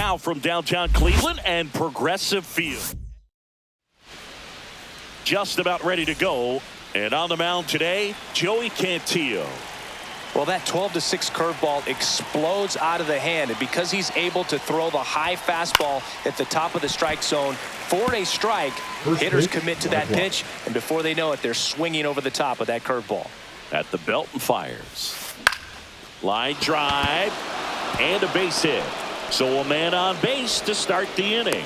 Now from downtown Cleveland and Progressive Field. Just about ready to go. And on the mound today, Joey Cantillo. Well, that 12-6 curveball explodes out of the hand, and because he's able to throw the high fastball at the top of the strike zone for a strike, hitters commit to that pitch, and before they know it, they're swinging over the top of that curveball. At the belt and fires. Line drive and a base hit. So a man on base to start the inning.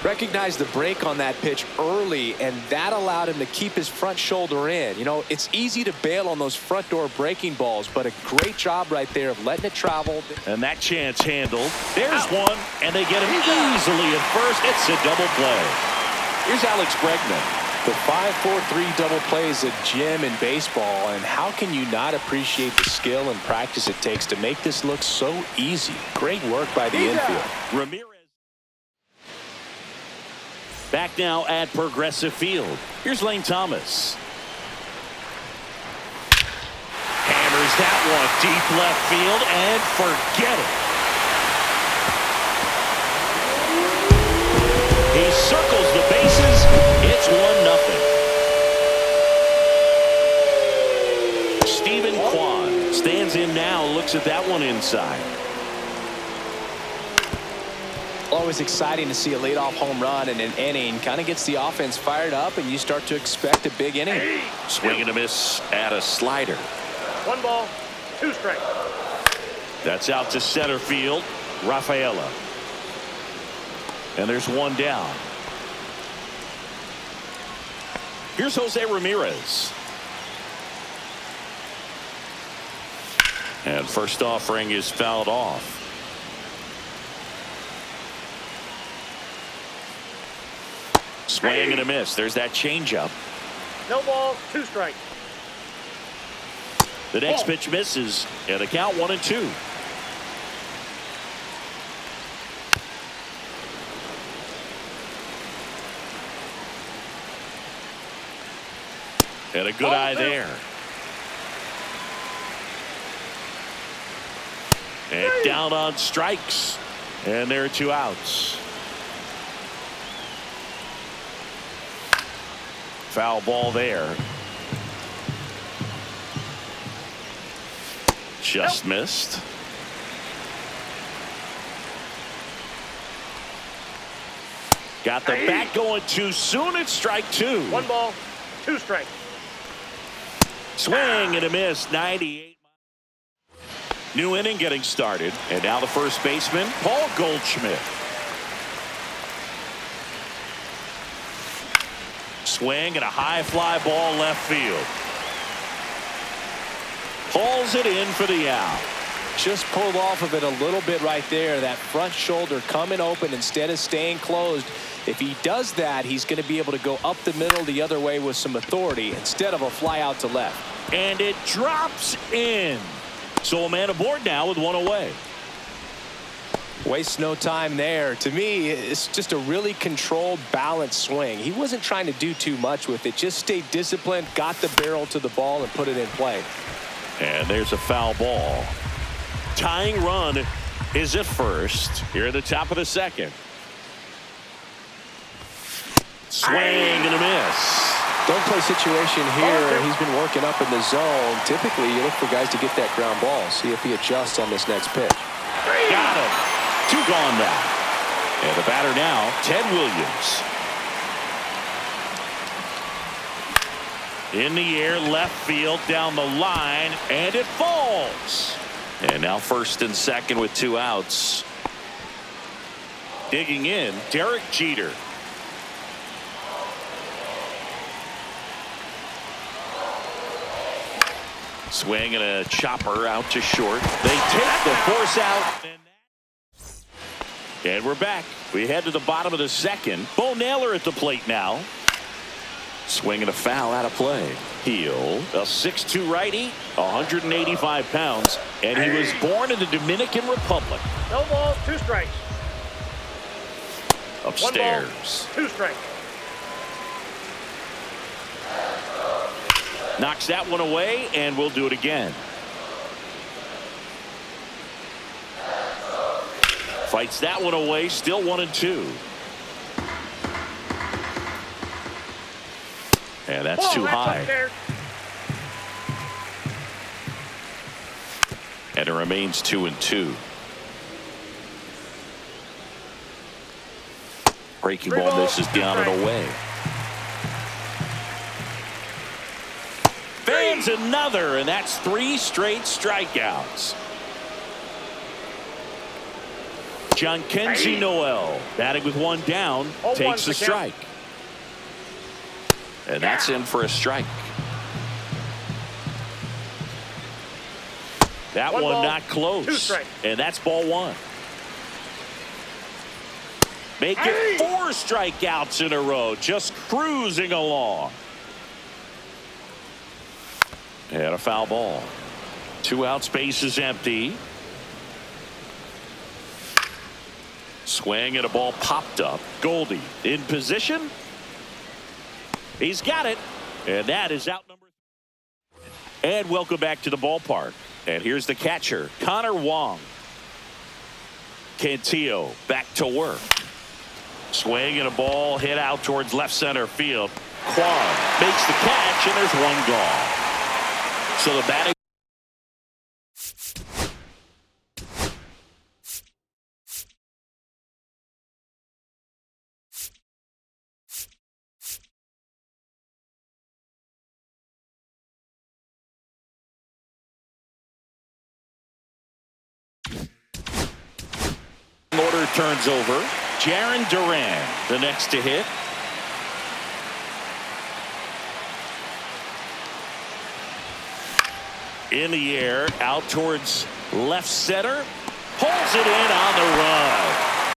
Recognized the break on that pitch early, and that allowed him to keep his front shoulder in. You know, it's easy to bail on those front door breaking balls, but a great job right there of letting it travel. And that chance handled. There's one, and they get him easily at first. It's a double play. Here's Alex Bregman. The 5-4-3 double play is a gem in baseball, and how can you not appreciate the skill and practice it takes to make this look so easy? Great work by the infield. Ramirez. Back now at Progressive Field. Here's Lane Thomas. Hammers that one deep left field and forget it. He circles the bases. It's 1-0. Stephen Kwan stands in now, looks at that one inside. Always exciting to see a leadoff home run in an inning. Kind of gets the offense fired up, and you start to expect a big inning. Swing and a miss at a slider. 1 ball, 2 strikes. That's out to center field. Rafaela. And there's one down. Here's Jose Ramirez. And first offering is fouled off. Swing and a miss. There's that changeup. No ball, 2 strikes. The next pitch misses, and the count 1-2. And a good eye there. And down on strikes. And there are 2 outs. Foul ball there. Just missed. Got the bat going too soon. It's strike 2. 1 ball, 2 strikes. Swing and a miss. 98. New inning getting started. And now the first baseman, Paul Goldschmidt. Swing and a high fly ball left field. Hauls it in for the out. Just pulled off of it a little bit right there. That front shoulder coming open instead of staying closed. If he does that, he's going to be able to go up the middle the other way with some authority instead of a fly out to left. And it drops in. So a man aboard now with 1 away. Wastes no time there. To me, it's just a really controlled, balanced swing. He wasn't trying to do too much with it. Just stayed disciplined, got the barrel to the ball, and put it in play. And there's a foul ball. Tying run is at first here at the top of the second. Swing and a miss. Don't play situation here. He's been working up in the zone. Typically, you look for guys to get that ground ball. See if he adjusts on this next pitch. Got him. 2 gone now. And the batter now, Ted Williams. In the air, left field, down the line, and it falls. And now first and second with 2 outs. Digging in, Derek Jeter. Swing and a chopper out to short. They take the force out. And we're back. We head to the bottom of the second. Bo Naylor at the plate now. Swinging a foul out of play. Heel, a 6'2" righty, 185 pounds, and he was born in the Dominican Republic. No ball, 2 strikes. Upstairs. 1 ball, 2 strikes. Knocks that one away, and we'll do it again. Fights that one away. Still 1-2. And that's too high. And it remains 2-2. Breaking ball misses down and away. Fans another, and that's 3 straight strikeouts. Jhonkensy Noel batting with 1 down, takes the strike. And that's in for a strike. That one not close. And that's ball 1. Make it 4 strikeouts in a row. Just cruising along. And a foul ball. 2 outs, base is empty. Swing and a ball popped up. Goldie in position. He's got it. And that is out number 3. And welcome back to the ballpark. And here's the catcher, Connor Wong. Cantillo back to work. Swing and a ball hit out towards left center field. Kwan makes the catch, and there's 1 gone. So the batting. Order turns over. Jarren Durham, the next to hit. In the air, out towards left center. Pulls it in on the run.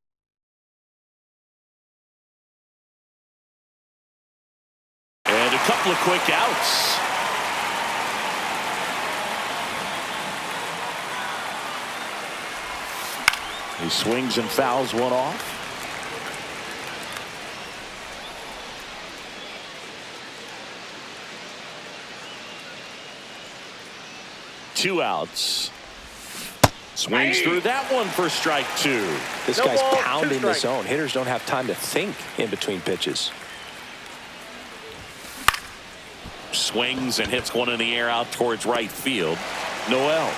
And a couple of quick outs. He swings and fouls one off. Two outs. Swings through that one for strike 2. This guy's pounding the zone. Hitters don't have time to think in between pitches. Swings and hits one in the air out towards right field. Noel.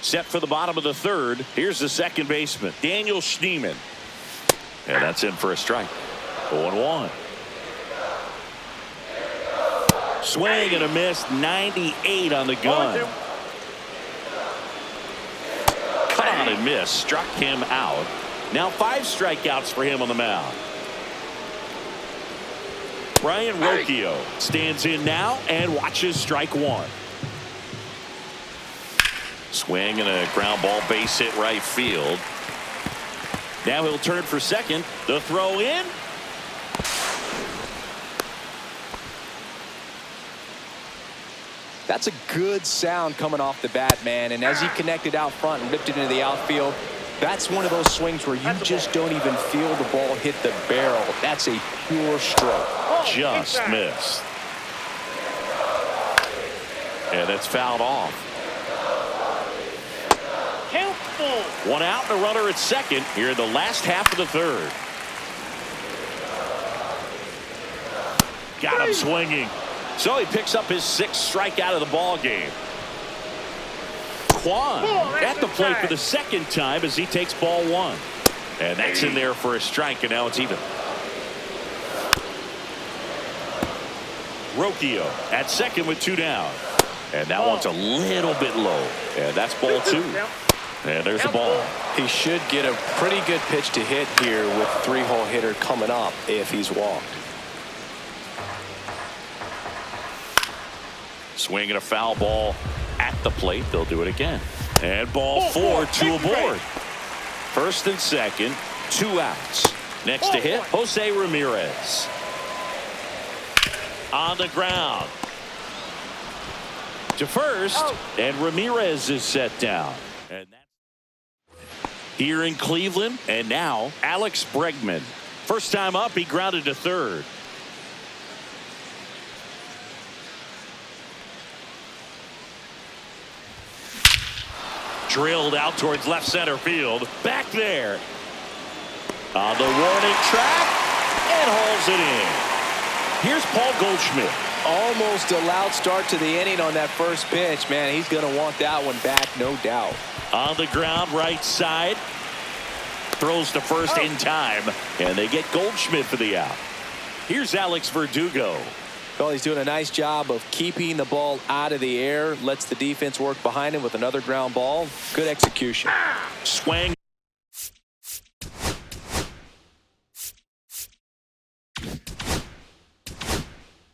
Set for the bottom of the 3rd. Here's the second baseman, Daniel Schneemann. And that's in for a strike. 0-1. Swing and a miss. 98 on the gun. Cut on and miss. Struck him out. Now 5 strikeouts for him on the mound. Brian Rocchio stands in now and watches strike 1. Swing and a ground ball base hit right field. Now he'll turn for second. The throw in. That's a good sound coming off the bat, man. And as he connected out front and ripped it into the outfield, that's one of those swings where you just don't even feel the ball hit the barrel. That's a pure stroke. Just missed. And it's fouled off. 1 out and a runner at second here in the last half of the 3rd. Got him swinging. So he picks up his 6th strikeout of the ball game. Kwan at the plate for the 2nd time as he takes ball 1. And that's in there for a strike, and now it's even. Rocchio at second with 2 down. And that one's a little bit low. And that's ball 2. And there's the ball. He should get a pretty good pitch to hit here with 3-hole hitter coming up if he's walked. Swinging a foul ball at the plate. They'll do it again. And ball 4, 2 aboard. 1st and 2nd, 2 outs. Next to hit, Jose Ramirez. On the ground. To first, and Ramirez is set down. And that's here in Cleveland, and now Alex Bregman. First time up, he grounded to 3rd. Drilled out towards left center field. Back there. On the warning track. And hauls it in. Here's Paul Goldschmidt. Almost a loud start to the inning on that first pitch. Man, he's going to want that one back, no doubt. On the ground, right side. Throws to first in time. And they get Goldschmidt for the out. Here's Alex Verdugo. Well, he's doing a nice job of keeping the ball out of the air. Lets the defense work behind him with another ground ball. Good execution. Swing.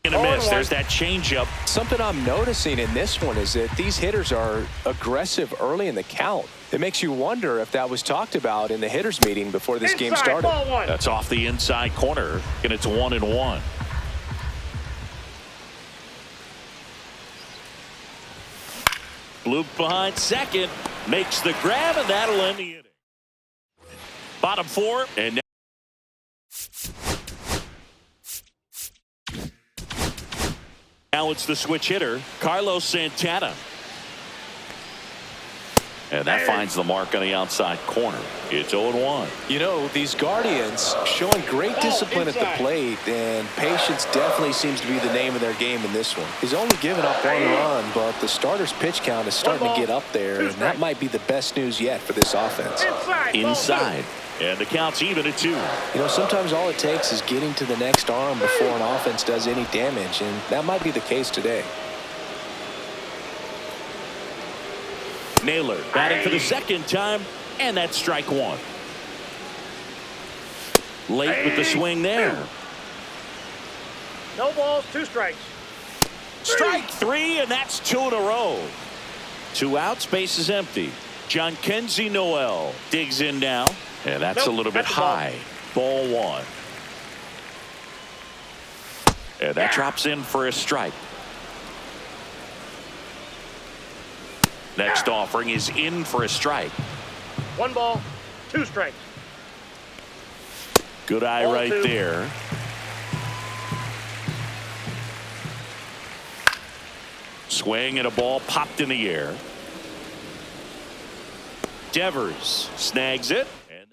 In a miss. There's that changeup. Something I'm noticing in this one is that these hitters are aggressive early in the count. It makes you wonder if that was talked about in the hitters meeting before this game started. That's off the inside corner, and it's 1-1. Bloop behind second, makes the grab, and that'll end the inning. Bottom four, and now it's the switch hitter, Carlos Santana. And that finds the mark on the outside corner. It's 0-1. You know, these Guardians showing great discipline at the plate, and patience definitely seems to be the name of their game in this one. He's only given up one run, but the starter's pitch count is starting to get up there, and that might be the best news yet for this offense. Inside. And the count's even at 2. You know, sometimes all it takes is getting to the next arm before an offense does any damage, and that might be the case today. Naylor batting for the second time, and that's strike one. Late with the swing there. No balls, 2 strikes. Strike 3, and that's 2 in a row. 2 outs, base is empty. John Kenzie Noel digs in now, and that's a little bit high. Ball 1. And that drops in for a strike. Next offering is in for a strike. 1 ball, 2 strikes. Good eye Ball right 2. there. Swing and a ball popped in the air. Devers snags it. And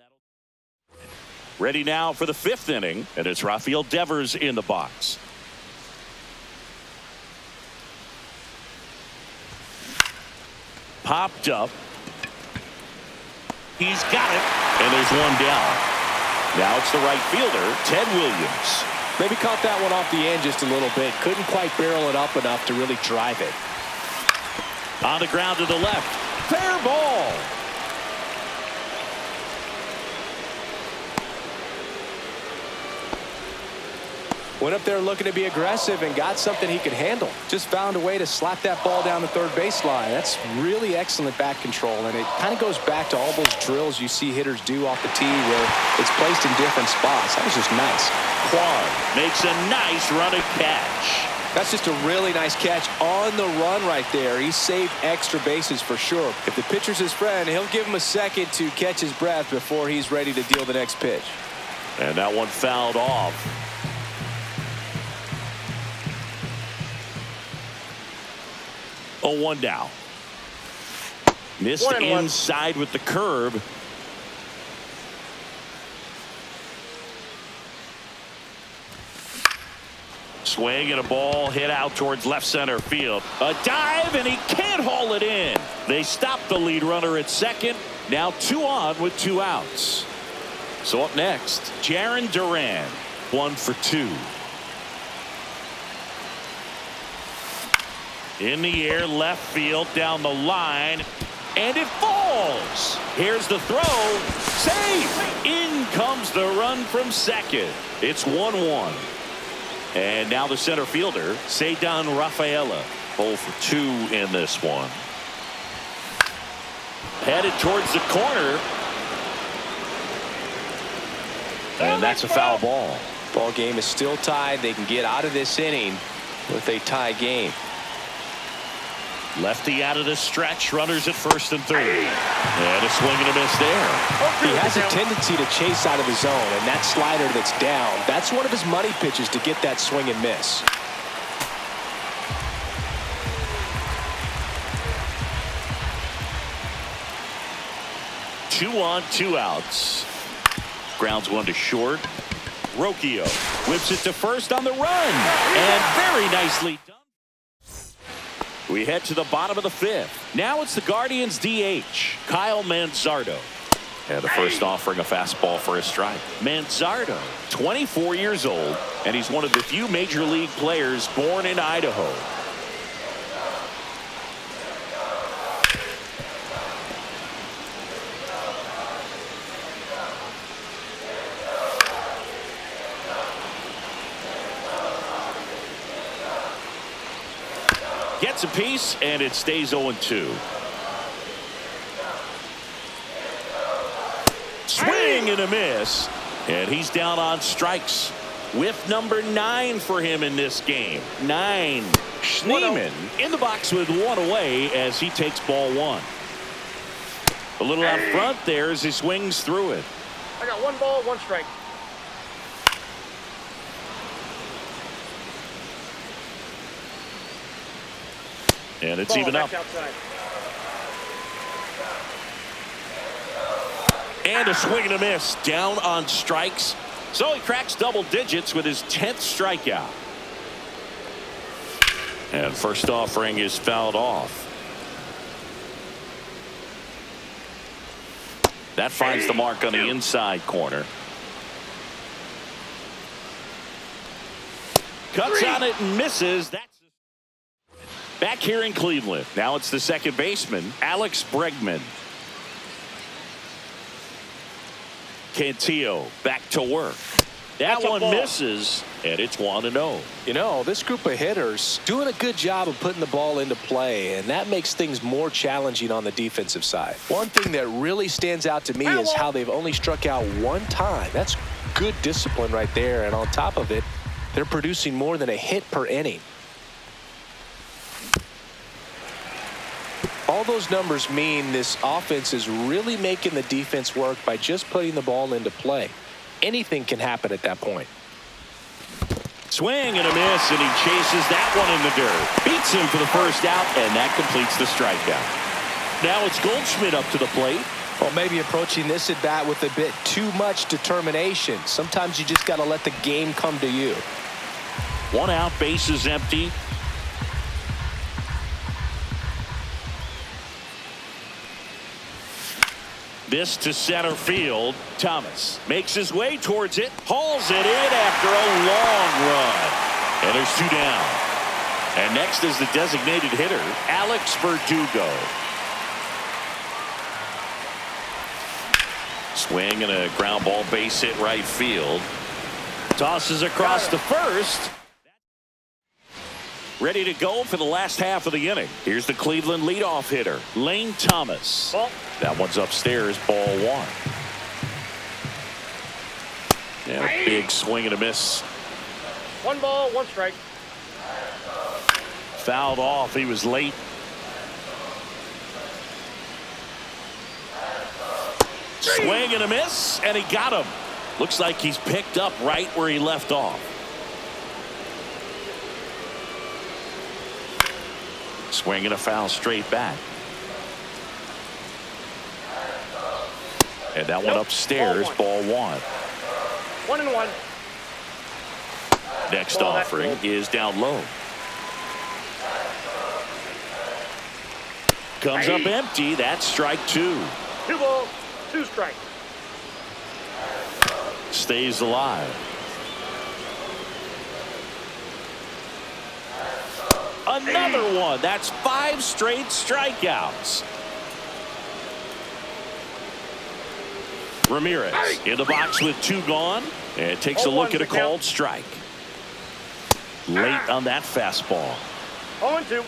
ready now for the 5th inning, and it's Rafael Devers in the box. Popped up. He's got it, and there's one down. Now it's the right fielder, Ted Williams. Maybe caught that one off the end just a little bit. Couldn't quite barrel it up enough to really drive it. On the ground to the left. Fair ball. Went up there looking to be aggressive and got something he could handle. Just found a way to slap that ball down the third baseline. That's really excellent bat control, and it kind of goes back to all those drills you see hitters do off the tee where it's placed in different spots. That was just nice. Quan makes a nice running catch. That's just a really nice catch on the run right there. He saved extra bases for sure. If the pitcher's his friend, he'll give him a second to catch his breath before he's ready to deal the next pitch. And that one fouled off. 0-1 now. Missed inside with the curve. Swing and a ball hit out towards left center field. A dive, and he can't haul it in. They stop the lead runner at second. Now 2 on with 2 outs. So up next, Jarren Durham, 1 for 2. In the air, left field, down the line, and it falls. Here's the throw. Safe. In comes the run from second. It's 1-1. And now the center fielder, Ceddanne Rafaela, 0 for 2 in this one. Headed towards the corner. And that's a foul ball. Ball game is still tied. They can get out of this inning with a tie game. Lefty out of the stretch, runners at first and third. And a swing and a miss there. He has a tendency to chase out of the zone, and that slider that's down, that's one of his money pitches to get that swing and miss. 2 on, 2 outs. Grounds one to short. Rocchio whips it to first on the run, and very nicely done. We head to the bottom of the 5th. Now it's the Guardians DH, Kyle Manzardo. And the first offering a fastball for a strike. Manzardo, 24 years old, and he's one of the few major league players born in Idaho. Gets a piece, and it stays 0-2. Swing and a miss, and he's down on strikes. Whiff number 9 for him in this game. 9. Schneemann in the box with 1 away as he takes ball 1. A little out front there as he swings through it. I got 1 ball, 1 strike. And it's even up. Outside. And a swing and a miss, down on strikes. So he cracks double digits with his 10th strikeout. And first offering is fouled off. That finds the mark on the inside corner. Cuts on it and misses. That's back here in Cleveland. Now it's the second baseman, Alex Bregman. Cantillo back to work. That one misses, and it's 1-0. You know, this group of hitters doing a good job of putting the ball into play, and that makes things more challenging on the defensive side. One thing that really stands out to me is how they've only struck out 1 time. That's good discipline right there, and on top of it, they're producing more than a hit per inning. All those numbers mean this offense is really making the defense work by just putting the ball into play. Anything can happen at that point. Swing and a miss, and he chases that one in the dirt. Beats him for the first out, and that completes the strikeout. Now it's Goldschmidt up to the plate. Well, maybe approaching this at bat with a bit too much determination. Sometimes you just got to let the game come to you. 1 out, bases empty. This to center field. Thomas makes his way towards it, hauls it in after a long run, and there's 2 down. And next is the designated hitter, Alex Verdugo. Swing and a ground ball, base hit right field. Tosses across to first. Ready to go for the last half of the inning. Here's the Cleveland leadoff hitter, Lane Thomas. Ball. That one's upstairs, ball 1. And a big swing and a miss. 1 ball, 1 strike. Fouled off. He was late. Swing and a miss, and he got him. Looks like he's picked up right where he left off. Swing and a foul straight back. And that one upstairs, ball 1. 1-1. Next offering is down low. Comes up empty. That's strike 2. 2 balls, 2 strikes. Stays alive. Another one. That's 5 straight strikeouts. Ramirez in the box with 2 gone, and takes a look at a called strike. Late on that fastball. 0-2.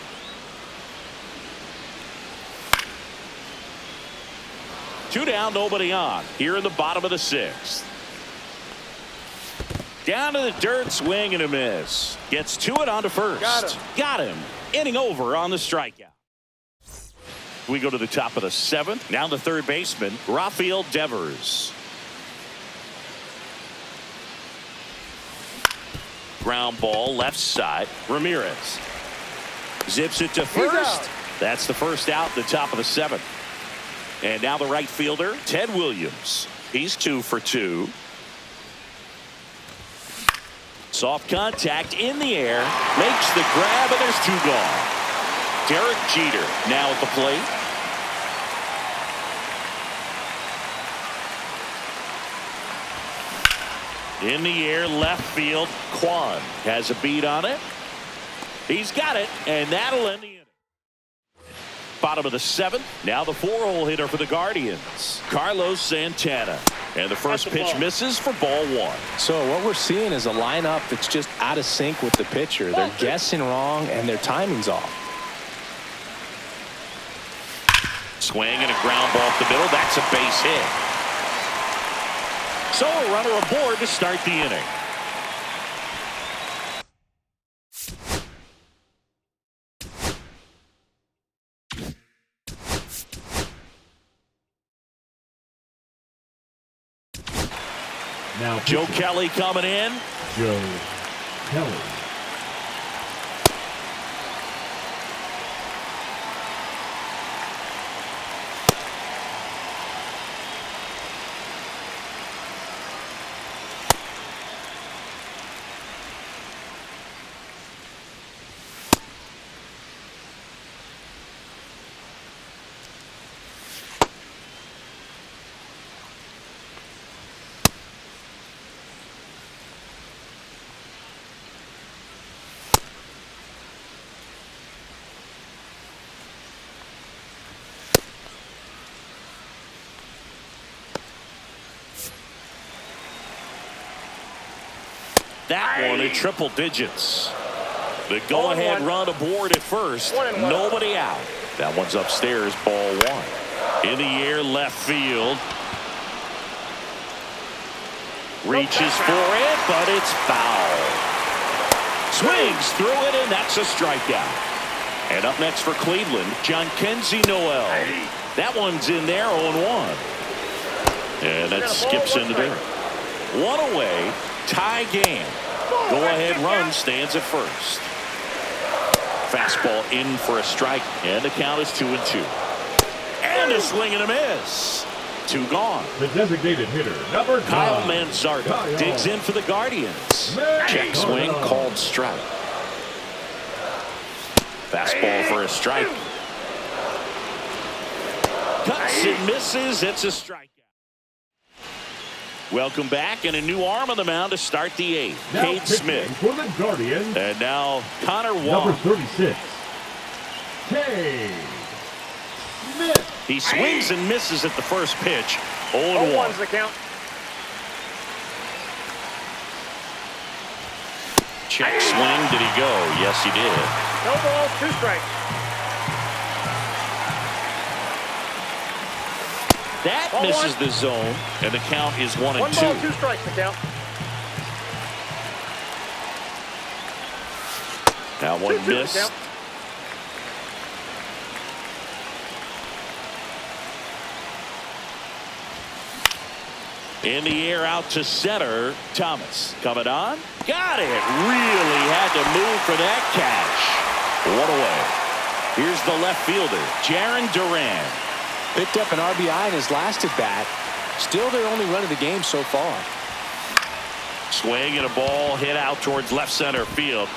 Two down, nobody on. Here in the bottom of the 6th. Down to the dirt, swing and a miss. Gets to it on to first. Got him. Inning over on the strikeout. We go to the top of the 7th. Now the third baseman, Rafael Devers. Ground ball left side. Ramirez zips it to first. That's the first out, the top of the 7th. And now the right fielder, Ted Williams. He's 2 for 2. Soft contact in the air. Makes the grab, and there's 2 gone. Derek Jeter now at the plate. In the air, left field. Kwan has a beat on it. He's got it, and that'll end the inning. Bottom of the 7th. Now the 4-hole hitter for the Guardians, Carlos Santana. And the first pitch misses for ball 1. So what we're seeing is a lineup that's just out of sync with the pitcher. They're guessing wrong, and their timing's off. Swing and a ground ball up the middle. That's a base hit. So a runner aboard to start the inning. Now Joe Kelly coming in. Joe Kelly. That one in triple digits. The go-ahead run aboard at first. Nobody out. That one's upstairs, ball 1. In the air, left field. Reaches for it, but it's foul. Swings through it, and that's a strikeout. And up next for Cleveland, Jhonkensy Noel. That one's in there, 0-1. And that skips into there. 1 away. Tie game. Go-ahead run stands at first. Fastball in for a strike, and the count is 2-2. And a swing and a miss. 2 gone. The designated hitter, number 9. Kyle Manzardo digs in for the Guardians. Check swing, called strike. Fastball for a strike. Cuts and misses. It's a strikeout. Welcome back, and a new arm on the mound to start the 8th. Now Cade Smith. For the Guardians. And now Connor Number Wong. 36. Cade Smith. He swings and misses at the first pitch. 0-1. 0-1's the count. Check swing. Did he go? Yes, he did. No ball, 2 strikes. That Ball misses 1. the zone, and the count is 1-2. 1 ball, 2 strikes, the count. Now one 2-2 the missed. count. In the air out to center. Thomas coming on. Got it. Really had to move for that catch. 1 away. Here's the left fielder, Jaron Durham. Picked up an RBI in his last at bat. Still their only run of the game so far. Swing and a ball hit out towards left center field.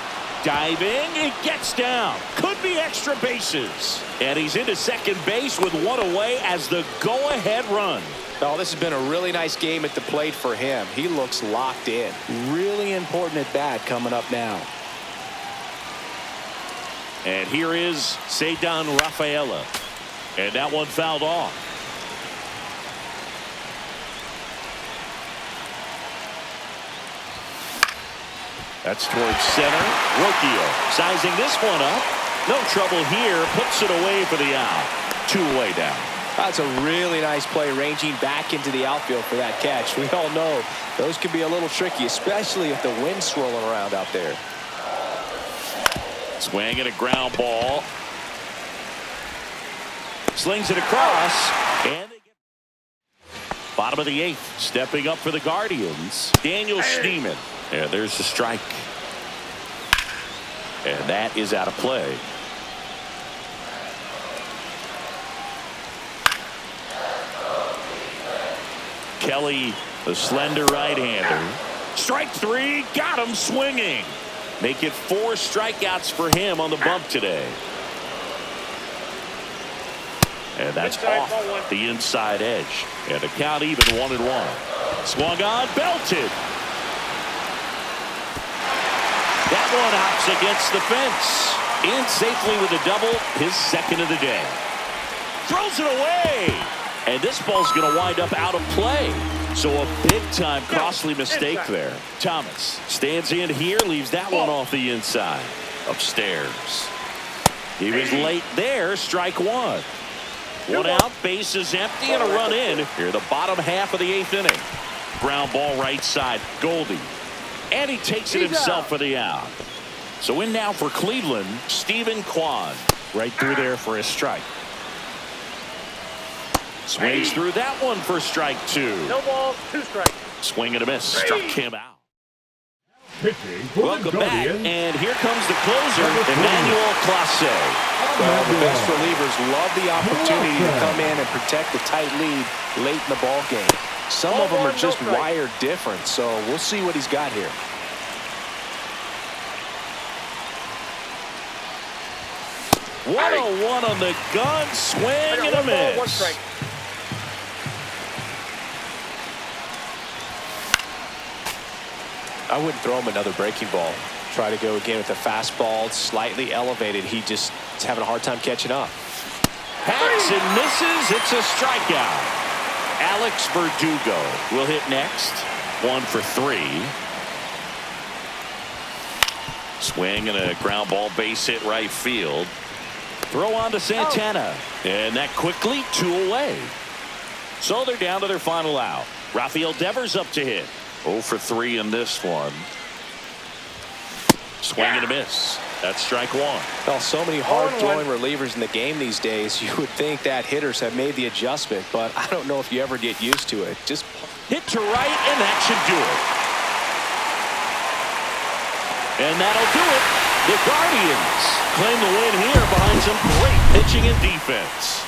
Diving, it gets down. Could be extra bases. And he's into second base with 1 away as the go-ahead run. Oh, this has been a really nice game at the plate for him. He looks locked in. Really important at bat coming up now. And here is Cedar Rafaela. And that one fouled off. That's towards center. Rocchio sizing this one up. No trouble here. Puts it away for the out. 2 away down. That's a really nice play, ranging back into the outfield for that catch. We all know those can be a little tricky, especially if the wind's swirling around out there. Swing and a ground ball. Slings it across. And they get bottom of the 8th. Stepping up for the Guardians, Daniel Schneemann. And there's the strike. And that is out of play. Kelly, the slender right-hander. Strike three, got him swinging. Make it 4 strikeouts for him on the bump today. And that's off the inside edge. And the count even 1-1. Swung on, belted. That one hops against the fence. In safely with a double, his second of the day. Throws it away. And this ball's going to wind up out of play. So a big-time costly mistake there. Thomas stands in here, leaves that one off the inside. Upstairs. He was late there, strike one. One out, base is empty, and a run in. Here, the bottom half of the 8th inning. Ground ball right side, Goldie. And he takes it himself for the out. So in now for Cleveland, Stephen Kwan. Right through there for a strike. Swings through that one for strike 2. No balls, 2 strikes. Swing and a miss. Struck him out. Pitching for Welcome the back, Guardians. and here comes the closer, Emmanuel Clase. Well, the best relievers love the opportunity to come in and protect the tight lead late in the ball game. Some of them are just wired different, so we'll see what he's got here. One on the gun, swing and a miss. 1 strike. I wouldn't throw him another breaking ball. Try to go again with the fastball, slightly elevated. He just is having a hard time catching up. Hacks and misses. It's a strikeout. Alex Verdugo will hit next. 1 for 3. Swing and a ground ball, base hit right field. Throw on to Santana. And that quickly 2 away. So they're down to their final out. Rafael Devers up to hit. 0 for 3 in this one. Swing and a miss. That's strike 1. Well, so many hard-throwing relievers in the game these days. You would think that hitters have made the adjustment, but I don't know if you ever get used to it. Just hit to right, and that should do it. And that'll do it. The Guardians claim the win here behind some great pitching and defense.